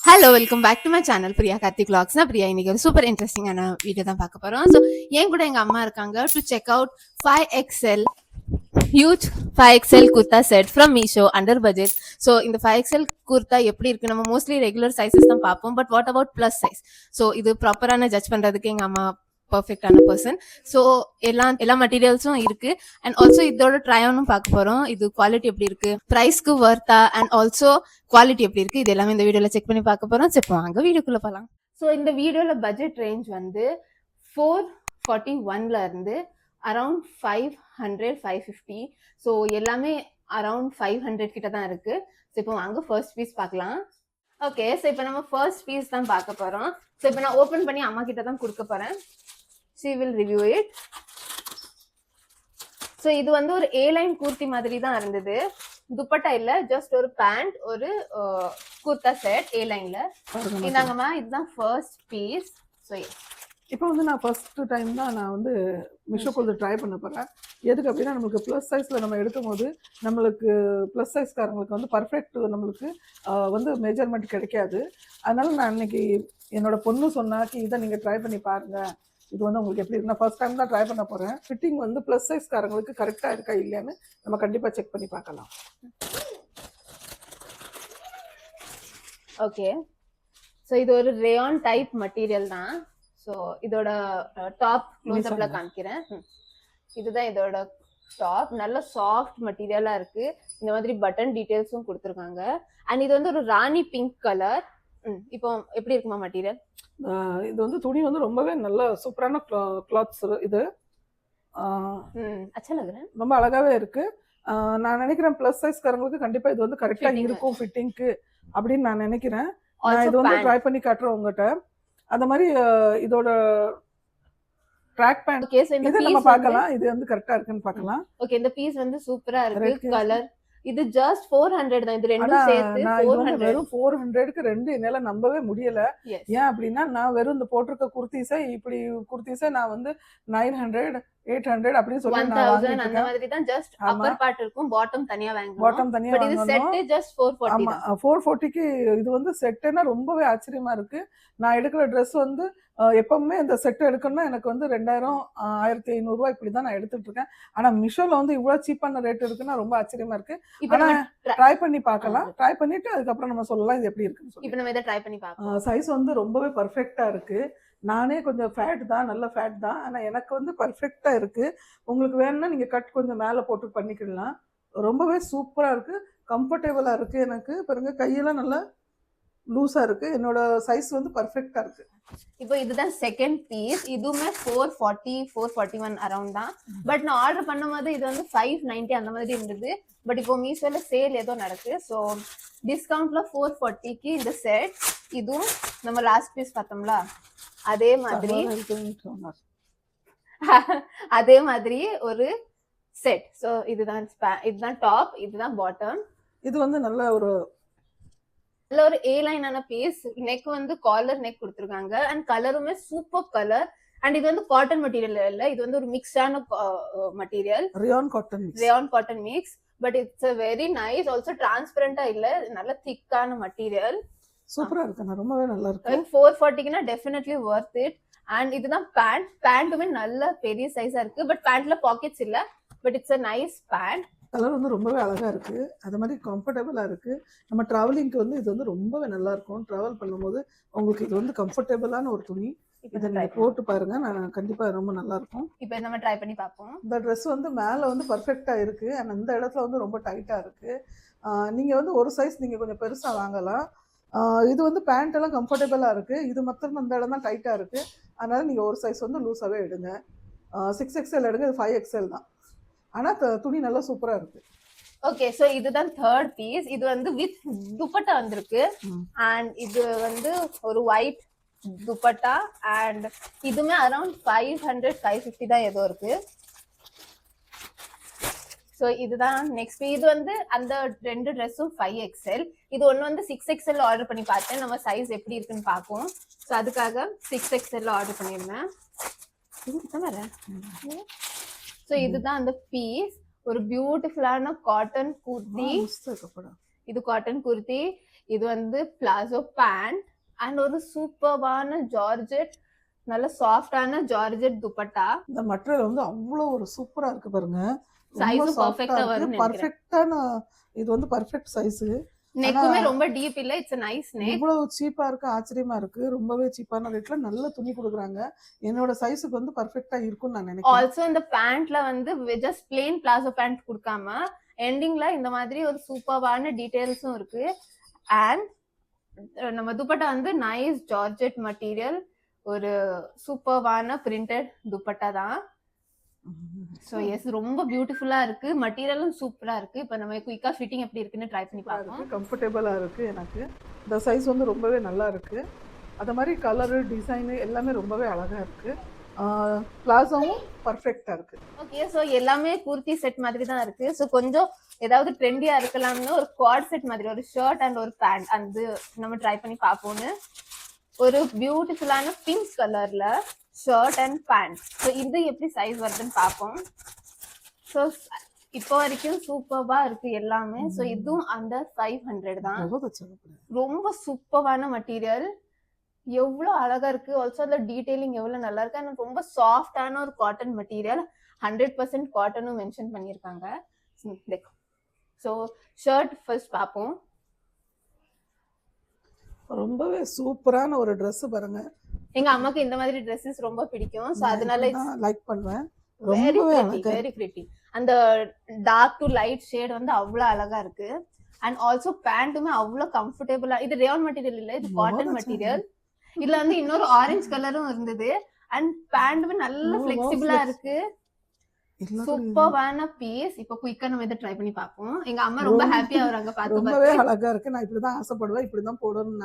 Hello welcome back to my channel Priya Karthik vlogs. நான் பிரியா இன்னைக்கு ஒரு சூப்பர் இன்ட்ரெஸ்டிங்கான வீடியோ தான் பார்க்க போறோம். ஸோ என் கூட எங்க அம்மா இருக்காங்க to check out 5XL huge 5XL kurta set from Meesho under budget. So இந்த 5XL குர்தா எப்படி இருக்கு, நம்ம மோஸ்ட்லி ரெகுலர் சைஸஸ் தான் பார்ப்போம், but what about plus size? So இது ப்ராப்பரான ஜட்ஜ் பண்றதுக்கு எங்க அம்மா பர்ஃபெக்டான பர்சன். ஸோ எல்லா மெட்டீரியல்ஸும் இருக்கு அண்ட் ஆல்சோ இதோட ட்ரையானும் பார்க்க போறோம். இது குவாலிட்டி எப்படி இருக்கு, ப்ரைஸ்க்கு வர்த்தா அண்ட் ஆல்சோ குவாலிட்டி எப்படி இருக்கு, இது எல்லாமே இந்த வீடியோல செக் பண்ணி பார்க்க போறோம். சரி வாங்க வீடியோக்குள்ள போகலாம். ஸோ இந்த வீடியோல பட்ஜெட் ரேஞ்ச் வந்து 441ல இருந்து அரௌண்ட் 500-550. ஸோ எல்லாமே அரௌண்ட் 500 கிட்ட தான் இருக்கு. ஸோ இப்போ வாங்க ஃபர்ஸ்ட் பீஸ் பார்க்கலாம். ஓகே, ஸோ இப்போ நம்ம ஃபர்ஸ்ட் பீஸ் தான் பார்க்க போறோம். ஸோ இப்போ நான் ஓப்பன் பண்ணி அம்மா கிட்ட தான் கொடுக்க போறேன். she will review it. So இது வந்து ஒரு ஏ-லைன் கூர்த்தி மாதிரி தான் இருந்தது. துப்பட்டா இல்ல, ஜஸ்ட் ஒரு பேண்ட், ஒரு குர்தா செட் ஏ-லைன்ல. இந்தாங்கம்மா, இதுதான் ஃபர்ஸ்ட் பீஸ். ஸோ இப்போ வந்து நான் ஃபர்ஸ்ட் டைம் தான் நான் வந்து மீஷோக்குள்ள ட்ரை பண்ண போகிறேன். எதுக்கு அப்படின்னா, நம்மளுக்கு ப்ளஸ் சைஸில் நம்ம எடுக்கும் போது நம்மளுக்கு ப்ளஸ் சைஸ்காரங்களுக்கு வந்து பர்ஃபெக்ட் நம்மளுக்கு வந்து மெஜர்மெண்ட் கிடைக்காது. அதனால நான் இன்னைக்கு என்னோட பொண்ணு சொன்னாக்கி இதை நீங்கள் ட்ரை பண்ணி பாருங்கள், இது வந்து உங்களுக்கு எப்படி இருக்குன்னா ஃபர்ஸ்ட் டைம் தான் ட்ரை பண்ண போகிறேன். ஃபிட்டிங் வந்து ப்ளஸ் சைஸ்காரங்களுக்கு கரெக்டாக இருக்கா இல்லையான்னு நம்ம கண்டிப்பாக செக் பண்ணி பார்க்கலாம். ஓகே, ஸோ இது ஒரு ரேயான் டைப் மெட்டீரியல் தான். ஸோ இதோட டாப் க்ளோஸ்அப்ல காமிக்கிறேன். இதுதான் இதோட டாப். நல்ல சாஃப்ட் மெட்டீரியலா இருக்கு. இந்த மாதிரி பட்டன் டீடைல்ஸும் கொடுத்துருக்காங்க. அண்ட் இது வந்து ஒரு ராணி பிங்க் கலர். இப்போ எப்படி இருக்குமா மெட்டீரியல்? இது வந்து துணி வந்து ரொம்பவே நல்ல சூப்பரான கிளாத்ஸ். இது ரொம்ப அழகாவே இருக்கு. நான் நினைக்கிறேன் ப்ளஸ் சைஸ்காரங்களுக்கு கண்டிப்பா இது வந்து கரெக்டா இருக்கும் ஃபிட்டிங்க்கு அப்படின்னு நான் நினைக்கிறேன். நான் இது வந்து ட்ரை பண்ணி காட்டுறேன் உங்ககிட்ட. அந்த மாதிரி இதோட ட்ராக் பேண்ட் இதை நம்ம பார்க்கலாம், இது வந்து கரெக்டா இருக்குன்னு பார்க்கலாம். ஓகே, இந்த பீஸ் வந்து சூப்பரா இருக்கு. கலர் இது ஜஸ்ட் 400 தான். இது ரெண்டும் சேர்த்து 400. வெறும் 400க்கு ரெண்டு என்னால நம்பவே முடியல. ஏன் அப்படின்னா, நான் வெறும் இந்த போட்டிருக்க குர்த்திஸை இப்படி குர்த்திஸை நான் வந்து 900-800 அப்படின்னு சொல்லி நான் வாங்கிட்டேன். அந்த மாதிரி தான். ஜஸ்ட் அப்பர் பார்ட் இருக்கும், பாட்டம் தனியா வாங்குறோம். பாட்டம் தனியா வாங்குறோம். இது செட் ஜஸ்ட் 440. ஆமா, 440க்கு இது வந்து செட்னா ரொம்பவே ஆச்சரியமா இருக்கு. நான் எடுக்கிற ட்ரெஸ் வந்து எப்பவுமே இந்த செட் எடுக்கணும்னா எனக்கு வந்து 2000-1500 ரூபாய் இப்படிதான் நான் எடுத்துட்டு இருக்கேன். ஆனா மிஷோல வந்து இவ்வளவு சீப்பான ரேட் இருக்குன்னா ரொம்ப ஆச்சரியமா இருக்கு. ஆனா ட்ரை பண்ணி பார்க்கலாம். ட்ரை பண்ணிட்டு அதுக்கப்புறம் நம்ம சொல்லலாம் இது எப்படி இருக்குன்னு சொல்லி. இப்போ நம்ம இதை ட்ரை பண்ணி பார்க்கலாம். சைஸ் வந்து ரொம்பவே பர்ஃபெக்டா இருக்கு. நானே கொஞ்சம் ஃபேட் தான், நல்ல ஃபேட் தான். ஆனா எனக்கு வந்து பர்ஃபெக்டா இருக்கு. உங்களுக்கு வேணும்னா நீங்க கட் கொஞ்சம் மேல போட்டு பண்ணிக்கலாம். ரொம்பவே சூப்பரா இருக்கு, கம்ஃபர்டபுளா இருக்கு. எனக்கு பாருங்க, கையெல்லாம் நல்லா லூஸா இருக்கு. என்னோட சைஸ் வந்து பர்ஃபெக்டா இருக்கு. இப்போ இதுதான் செகண்ட் பீஸ். இதுவுமே 440-441 அரௌண்ட் தான். பட் நான் ஆர்டர் பண்ணும்போது இது வந்து 590 அந்த மாதிரி இருந்தது. பட் இப்போ மீஷோல சேல் ஏதோ நடக்கு. ஸோ டிஸ்கவுண்ட்ல 440க்கு இந்த செட். இதுவும் நம்ம லாஸ்ட் பீஸ் பார்த்தோம்ல அதே மாதிரி அதே மாதிரி ஒரு செட். ஸோ இதுதான் டாப், இதுதான் பாட்டம். இது வந்து நல்ல ஒரு ஏ-லைனான பீஸ். நெக் வந்து காலர் நெக் கொடுத்துருக்காங்க அண்ட் கலருமே சூப்பர் கலர். அண்ட் இது வந்து காட்டன் மெட்டீரியல் இல்ல, இது வந்து ஒரு மிக்ஸ்டான material, rayon cotton mix. But it's very nice. Also டிரான்ஸ்பரண்டா இல்ல, நல்ல திக்கான மெட்டீரியல். சூப்பரா இருக்கு, ரொம்பவே நல்லா இருக்கு. 440க்குனா டெஃபினெட்லி வொர்த் இட். அண்ட் இதுதான் பேண்ட். பேண்ட்டுமே நல்ல பெரிய சைஸா இருக்கு. பட் பேண்ட்ல பாக்கெட்ஸ் இல்ல, but it's a nice pant. Colour வந்து ரொம்பவே அழகா இருக்கு, அது மாதிரி கம்ஃபர்டபுளா இருக்கு. நம்ம டிராவலிங்க்கு வந்து இது வந்து ரொம்பவே நல்லா இருக்கும். டிராவல் பண்ணும்போது உங்களுக்கு இது வந்து கம்ஃபர்டபுளான ஒரு துணி. இதை நீங்க போட்டு பாருங்க, நான் கண்டிப்பா ரொம்ப நல்லா இருக்கும். இப்போ நம்ம ட்ரை பண்ணி பார்ப்போம். இந்த ட்ரெஸ் வந்து மேல வந்து பர்ஃபெக்டா இருக்கு, ஆனா இந்த இடத்துல வந்து ரொம்ப டைட்டா இருக்கு. நீங்க வந்து ஒரு சைஸ் நீங்க கொஞ்சம் பெருசா வாங்கலாம். இது வந்து பேண்ட் எல்லாம் கம்ஃபர்டபுளா இருக்கு. இது மொத்தம் இந்த இடம் தான் டைட்டா இருக்கு. அதனால நீங்க ஒரு சைஸ் வந்து லூஸாவே எடுங்க. 6XL எடுங்க, இது 5XL தான். ஆனா துணி நல்லா சூப்பரா இருக்கு. ஓகே, சோ இதுதான் தேர்ட் பீஸ். இது வந்து வித் துப்பட்டா வந்திருக்கு. அண்ட் இது வந்து ஒரு ஒயிட் துப்பட்டா. அண்ட் இதுமே அரௌண்ட் 500-550 தான் ஏதோ இருக்கு. ஸோ இதுதான் நெக்ஸ்ட். இது வந்து அந்த ரெண்டு ட்ரெஸ்ஸும் 5XL. இது ஒன்று வந்து 6XL ஆர்டர் பண்ணி பார்த்தேன், நம்ம சைஸ் எப்படி இருக்குன்னு பார்ப்போம். ஸோ அதுக்காக 6XL ஆர்டர் பண்ணியிருந்தேன். ஸோ இதுதான் அந்த பீஸ். ஒரு பியூட்டிஃபுல்லான காட்டன் குர்த்தி. இது காட்டன் குர்த்தி. இது வந்து பிளாசோ பேண்ட் அண்ட் ஒரு சூப்பர்வான ஜார்ஜெட், நல்ல சாஃப்டான ஜார்ஜெட் துப்பட்டா. இந்த மெட்டீரியல் வந்து அவ்வளோ ஒரு சூப்பரா இருக்கு பாருங்க. ரொம்ப சைஸும் சாஃப்டா பர்ஃபெக்ட்டா இருக்கு. வரும்னு நினைக்கிறேன். பர்ஃபெக்ட்டான இது வந்து பர்ஃபெக்ட் சைஸு. ஆனா நெக்குமே ரொம்ப டீப் இல்ல, இட்ஸ் நைஸ் நெக். இவ்வளவு சீப்பா இருக்கு, ஆச்சரியமா இருக்கு. ரொம்பவே சீப்பான ரேட்ல நல்ல துணி குடுக்குறாங்க. என்னோட சைஸுக்கு வந்து பர்ஃபெக்ட்டா இருக்கும்னு நான் நினைக்கிறேன். ஆல்சோ இந்த பேண்ட்ல வந்து ஜஸ்ட் பிளெயின் பிளாசோ பேண்ட் கொடுக்காம எண்டிங்ல இந்த மாதிரி ஒரு சூப்பர்வான டீடைல்ஸும் இருக்கு. அண்ட் நம்ம துப்பட்டா வந்து நைஸ் ஜார்ஜெட் மெட்டீரியல், ஒரு சூப்பர்வான பிரிண்டட் துப்பட்டா தான். ஸோ எஸ், ரொம்ப பியூட்டிஃபுல்லா இருக்கு, மெட்டீரியலும் சூப்பரா இருக்கு. இப்போ நம்ம குயிக்கா ஃபிட்டிங் எப்படி இருக்குன்னு ட்ரை பண்ணி பார்ப்போம். கம்ஃபர்டபுளா இருக்கு எனக்கு. இந்த சைஸ் வந்து ரொம்பவே நல்லா இருக்கு. அது மாதிரி கலரு, டிசைனு எல்லாமே ரொம்பவே அழகா இருக்கு. பிளாசோவும் பர்ஃபெக்டா இருக்கு. ஓகே, ஸோ எல்லாமே குர்த்தி செட் மாதிரி தான் இருக்கு. ஸோ கொஞ்சம் ஏதாவது ட்ரெண்டியா இருக்கலாம்னு ஒரு குவாட் செட் மாதிரி ஒரு ஷர்ட் அண்ட் ஒரு பேண்ட் அது நம்ம ட்ரை பண்ணி பார்ப்போம்னு. ஒரு பியூட்டிஃபுல்லான பிங்க் கலர்ல ஷர்ட் அண்ட் பேண்ட். ஸோ இது எப்படி சைஸ் வருதுன்னு பார்ப்போம். ஸோ இப்போ வரைக்கும் சூப்பர்வா இருக்கு எல்லாமே. ஸோ இதுவும் அண்டர் 500 தான். ரொம்ப சூப்பர்வான மெட்டீரியல், எவ்வளோ அழகா இருக்கு. ஆல்சோ அந்த டீடைலிங் எவ்வளவு நல்லா இருக்கு. அண்ட் ரொம்ப சாஃப்டான ஒரு காட்டன் மெட்டீரியல், 100% காட்டனும் மென்ஷன் பண்ணியிருக்காங்க. ஸோ ஷர்ட் ஃபர்ஸ்ட் பார்ப்போம். ரொம்பவே சூப்பரான ஒரு ட்ரெஸ் பாருங்க. எங்க அம்மாக்கு இந்த மாதிரி ட்ரெஸ்ஸஸ் ரொம்ப பிடிக்கும். ஸோ அதனால லைக் பண்ணுவேன். Very pretty. அந்த டார்க் டு லைட் ஷேட் வந்து அவ்வளவு அழகா இருக்கு. அண்ட் ஆல்சோ பேண்ட்டுமே அவ்வளவு கம்ஃபர்டபுளா. இது ரேயான் மெட்டீரியல் இல்ல, இது காட்டன் மெட்டீரியல். இதுல வந்து இன்னொரு ஆரஞ்சு கலரும் இருந்தது. அண்ட் பேண்ட்டுமே நல்ல ஃபிளெக்சிபிளா இருக்கு. சூப்பர்வான பீஸ். இப்போ குயிக்கா நம்ம இதை ட்ரை பண்ணி பார்ப்போம். எங்க அம்மா ரொம்ப ஹாப்பியா வராங்க பார்த்து. ரொம்பவே அழகா இருக்கு. நான் இப்படிதான் ஆசைப்படுவேன், இப்படிதான் போடணும்.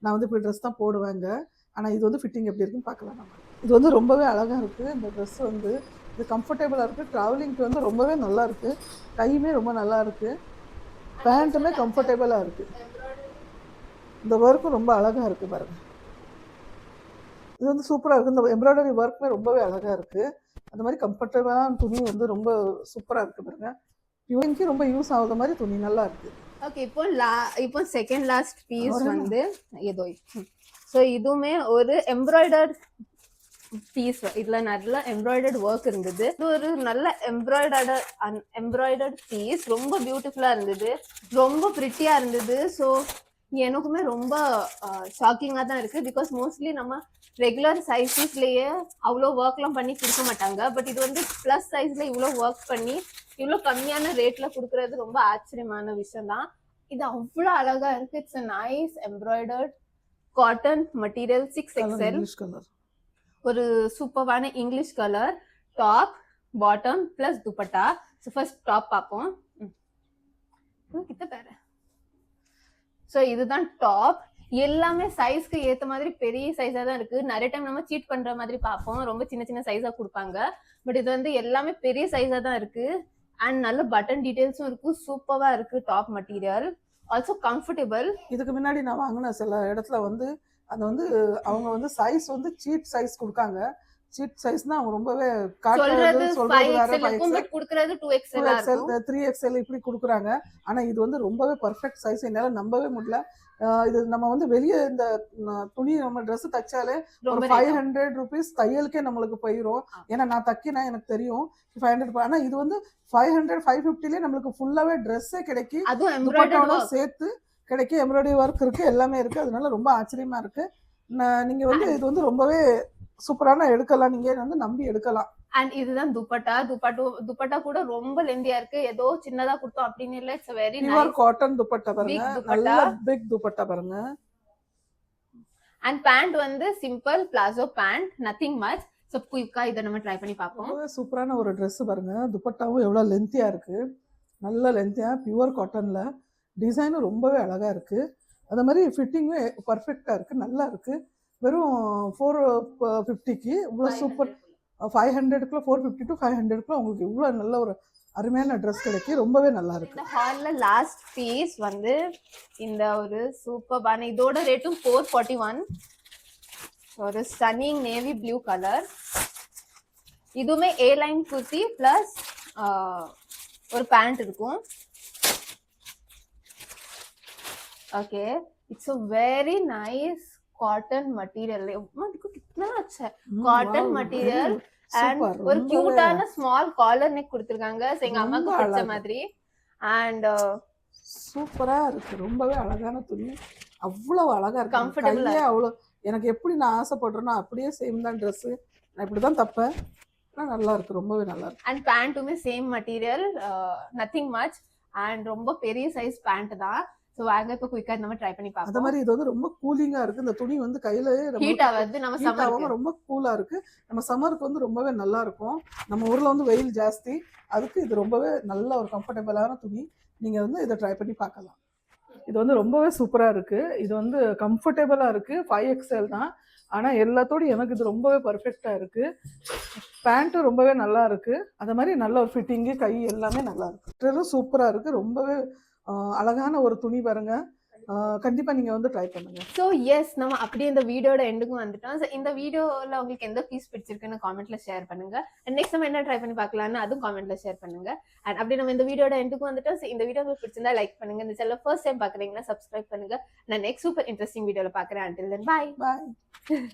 நான் வந்து இப்படி ட்ரெஸ் தான் போடுவேங்க. ஆனா இது வந்து ஃபிட்டிங் எப்படி இருக்குன்னு பார்க்கலாம் நம்ம. இது வந்து ரொம்பவே அழகா இருக்கு. இந்த ட்ரெஸ் வந்து இது கம்ஃபர்டபுளா இருக்கு. டிராவலிங்க்கு வந்து ரொம்பவே நல்லா இருக்கு. கையுமே ரொம்ப நல்லா இருக்கு. பேண்ட்டுமே கம்ஃபர்டபுளா இருக்கு. இந்த ஒர்க்கும் ரொம்ப அழகா இருக்கு பாருங்க. இது வந்து சூப்பரா இருக்கு. இந்த எம்ப்ராய்டரி ஒர்க்குமே ரொம்பவே அழகா இருக்கு. அந்த மாதிரி கம்ஃபர்டபுளான துணி வந்து ரொம்ப சூப்பரா இருக்கு பாருங்க. இவனுக்கு ரொம்ப யூஸ் ஆகுற மாதிரி துணி நல்லா இருக்கு. ஓகே, இப்போ செகண்ட் லாஸ்ட் பீஸ் வந்து ஏதோ. ஸோ இதுவுமே ஒரு எம்ப்ராய்டர்ட் பீஸ். இதுல நல்ல எம்ப்ராய்டர்ட் ஒர்க் இருந்தது. இது ஒரு நல்ல எம்ப்ராய்டர்ட் பீஸ், ரொம்ப பியூட்டிஃபுல்லா இருந்தது, ரொம்ப பிரிட்டியா இருந்தது. ஸோ எனக்குமே ரொம்ப ஷாக்கிங்கா தான் இருக்கு. பிகாஸ் மோஸ்ட்லி நம்ம ரெகுலர் சைஸஸ்லயே அவ்வளோ ஒர்க்லாம் பண்ணி கொடுக்க மாட்டாங்க. பட் இது வந்து பிளஸ் சைஸ்ல இவ்வளோ ஒர்க் பண்ணி இவ்வளோ கம்மியான ரேட்ல கொடுக்கறது ரொம்ப ஆச்சரியமான விஷயம் தான். இது அவ்வளோ அழகா இருக்கு. It's nice embroidered cotton material, 6XL. ஒரு சூப்பர்வான English colour top, bottom plus dupatta. So first top பார்ப்போம். கிட்ட பாரு. ஸோ இதுதான் டாப். எல்லாமே சைஸ்க்கு ஏத்த மாதிரி பெரிய சைஸா தான் இருக்கு. நிறைய டைம் நம்ம சீட் பண்ற மாதிரி பார்ப்போம், ரொம்ப சின்ன சின்ன சைஸா கொடுப்பாங்க. பட் இது வந்து எல்லாமே பெரிய சைஸா தான் இருக்கு. அண்ட் நல்ல பட்டன் டீடைல்ஸும் இருக்கு. சூப்பரா இருக்கு டாப் மெட்டீரியல். Also comfortable. இதுக்கு முன்னாடி நான் வாங்கின சில இடத்துல வந்து அது வந்து அவங்க வந்து சைஸ் வந்து சீட் சைஸ் கொடுக்காங்க. சீட் சைஸ்னா அவங்க ரொம்பவே சொல்றது 5XL பட் குடுக்குறது 2XL 3XL இப்படி கொடுக்குறாங்க. ஆனா இது வந்து ரொம்பவே பர்ஃபெக்ட் சைஸ். என்னால நம்பவே முடியல. இது நம்ம வந்து வெளியே இந்த துணி நம்ம ட்ரெஸ் தைச்சாலே ஒரு 500 rupees தையலுக்கே நம்மளுக்கு போயிடும். ஏன்னா நான் தைக்கினா எனக்கு தெரியும் 500. ஆனா இது வந்து 500 550லேயே நம்மளுக்கு ஃபுல்லாவே ட்ரெஸ்ஸே கிடைக்கும். துப்பட்டாவோட சேர்த்து கிடைக்கும். எம்ப்ராய்டரி ஒர்க் இருக்கு, எல்லாமே இருக்கு. அதனால ரொம்ப ஆச்சரியமா இருக்கு. நீங்க வந்து இது வந்து ரொம்பவே சூப்பரான எடுக்கலாம். நீங்க வந்து நம்பி எடுக்கலாம். அண்ட் இதுதான் துப்பட்டா கூட ரொம்ப லெந்தியா இருக்கு. ஏதோ சின்னதா கொடுத்தோம் அப்படின்னு இல்ல. It's very nice cotton dupatta பாருங்க. நல்ல பிக் துப்பட்டா பாருங்க. அண்ட் பேண்ட் வந்து simple palazzo pant, nothing much. So குயிக்கா இத நம்ம ட்ரை பண்ணி பார்ப்போம். சூப்பரான ஒரு Dress பாருங்க. துப்பட்டாவும் எவ்வளவு லெந்தியா இருக்கு. நல்ல லெந்தியா பியூர் காட்டன்ல. டிசைனும் ரொம்பவே அழகா இருக்கு. அதே மாதிரி ஃபிட்டிங்கும் பர்ஃபெக்டா இருக்கு, நல்லா இருக்கு. வெறும் 450க்கு இவ்வளவு சூப்பர் 500க்குள்ள 450 to 500க்குள்ள உங்களுக்கு இவ்வளவு நல்ல ஒரு அருமையான ட்ரெஸ் கிடைக்கும். ரொம்பவே நல்லா இருக்கு. இந்த ஹால்ல லாஸ்ட் பீஸ் வந்து இந்த ஒரு சூப்பர்பான, இதோட ரேட்டும் 441. ஒரு ஸ்டன்னிங் நேவி ப்ளூ கலர். இதுவுமே ஏ லைன் குர்த்தி பிளஸ் ஒரு பேண்ட் இருக்கும். Okay it's a very nice cotton material देखो कितना अच्छा है कॉटन मटेरियल அண்ட் சூப்பர். ஒரு ரொம்பவே கியூட்டான ஸ்மால் காலர் நெக் கொடுத்திருக்காங்க சோ எங்க ரொம்ப அம்மாக்கு பிடிச்ச அழகு. மாதிரி அண்ட் சூப்பரா இருக்கு. ரொம்பவே அழகான துணி. அவ்வளவு அழகா இருக்கு. Comfortable ஆ கையே அவ்வளோ எனக்கு எப்படி நான் ஆசைப்படுறேனோ அப்படியே சேம் தான் ட்ரெஸ்ஸு. நான் இப்படி தான் தப்பேன். ஆனால் நல்லா இருக்கு. ரொம்பவே நல்லா இருக்கு. அண்ட் பேண்ட்டுமே same material nothing much and ரொம்ப பெரிய சைஸ் பேண்ட் தான் ஸோ வாங்க இப்போ குயிக்கா நம்ம ட்ரை பண்ணி அதே பார்ப்போம் மாதிரி இது வந்து ரொம்ப கூலிங்கா இருக்கு. இந்த துணி வந்து கையில ஹீட் ஆகாது நம்ம ஹீட் ஆகாம சம்மருக்கு ரொம்ப கூலா இருக்கு. நம்ம சம்மருக்கு வந்து ரொம்பவே நல்லா இருக்கும். நம்ம ஊர்ல வந்து வெயில் ஜாஸ்தி. அதுக்கு இது ரொம்பவே நல்ல ஒரு கம்ஃபர்டபுளான துணி. நீங்க வந்து இதை ட்ரை பண்ணி பார்க்கலாம். இது வந்து ரொம்பவே சூப்பரா இருக்கு. இது வந்து கம்ஃபர்டபுளா இருக்கு. 5XL தான். ஆனா எல்லாத்தோடும் எனக்கு இது ரொம்பவே பர்ஃபெக்டா இருக்கு. பேண்ட்டும் ரொம்பவே நல்லா இருக்கு. அதே மாதிரி நல்ல ஒரு ஃபிட்டிங்கு கை எல்லாமே நல்லா இருக்கு. மெட்டீரியலும் சூப்பரா இருக்கு. ரொம்பவே அழகான ஒரு துணி பாருங்க. கண்டிப்பா நீங்க வந்து ட்ரை பண்ணுங்க. ஸோ எஸ் நம்ம அப்படியே இந்த வீடியோட எண்டுக்கும் வந்துட்டோம் ஸோ இந்த வீடியோல உங்களுக்கு எந்த பீஸ் பிடிச்சிருக்குன்னு காமெண்ட்ல ஷேர் பண்ணுங்க அண்ட் நெக்ஸ்ட் நம்ம என்ன ட்ரை பண்ணி பார்க்கலாம்னு அதுவும் காமெண்ட்ல ஷேர் பண்ணுங்க அண்ட் அப்படியே நம்ம இந்த வீடியோட எண்டுக்கும் வந்துட்டோம் ஸோ இந்த வீடியோ உங்களுக்கு பிடிச்சிருந்தா லைக் பண்ணுங்க இந்த சேனல் ஃபர்ஸ்ட் டைம் பாக்குறீங்கன்னா சப்ஸ்கிரைப் பண்ணுங்க நான் நெக்ஸ்ட் சூப்பர் இன்ட்ரெஸ்டிங் வீடியோல பாக்குறேன் until then bye பாய்.